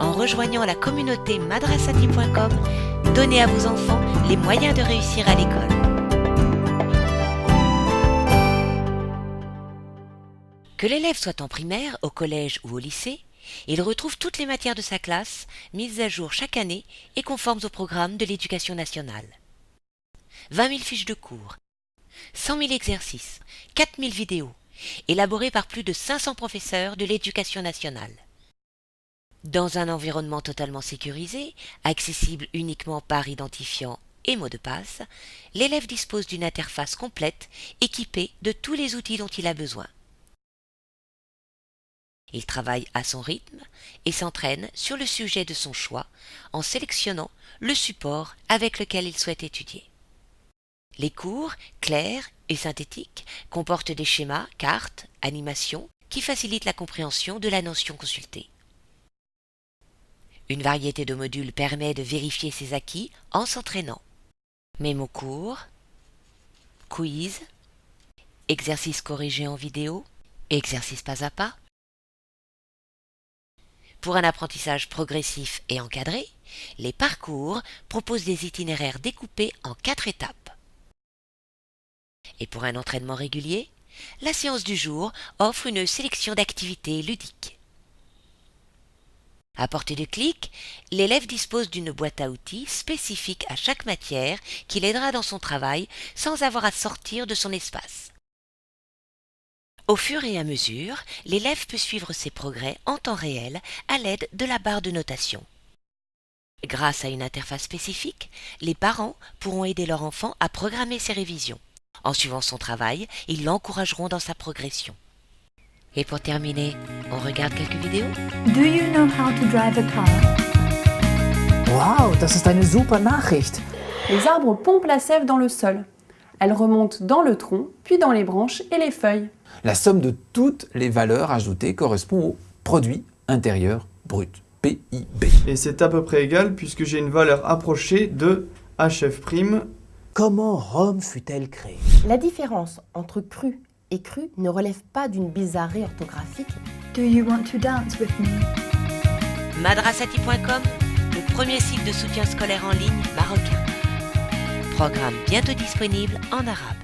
En rejoignant la communauté madrasati.com, donnez à vos enfants les moyens de réussir à l'école. Que l'élève soit en primaire, au collège ou au lycée, il retrouve toutes les matières de sa classe, mises à jour chaque année et conformes au programme de l'Éducation nationale. 20 000 fiches de cours, 100 000 exercices, 4 000 vidéos, élaborées par plus de 500 professeurs de l'Éducation nationale. Dans un environnement totalement sécurisé, accessible uniquement par identifiant et mot de passe, l'élève dispose d'une interface complète équipée de tous les outils dont il a besoin. Il travaille à son rythme et s'entraîne sur le sujet de son choix en sélectionnant le support avec lequel il souhaite étudier. Les cours, clairs et synthétiques, comportent des schémas, cartes, animations qui facilitent la compréhension de la notion consultée. Une variété de modules permet de vérifier ses acquis en s'entraînant. Mémo court, quiz, exercices corrigés en vidéo, exercices pas à pas. Pour un apprentissage progressif et encadré, les parcours proposent des itinéraires découpés en 4 étapes. Et pour un entraînement régulier, la séance du jour offre une sélection d'activités ludiques. À portée de clic, l'élève dispose d'une boîte à outils spécifique à chaque matière qui l'aidera dans son travail sans avoir à sortir de son espace. Au fur et à mesure, l'élève peut suivre ses progrès en temps réel à l'aide de la barre de notation. Grâce à une interface spécifique, les parents pourront aider leur enfant à programmer ses révisions. En suivant son travail, ils l'encourageront dans sa progression. Et pour terminer, on regarde quelques vidéos. Do you know how to drive a car? Wow, das ist eine super Nachricht. Les arbres pompent la sève dans le sol. Elle remonte dans le tronc, puis dans les branches et les feuilles. La somme de toutes les valeurs ajoutées correspond au produit intérieur brut, PIB. Et c'est à peu près égal puisque j'ai une valeur approchée de HF'. Comment Rome fut-elle créée? La différence entre cru et cru ne relève pas d'une bizarrerie orthographique. Do you want to dance with me? Madrasati.com, le premier site de soutien scolaire en ligne marocain. Programme bientôt disponible en arabe.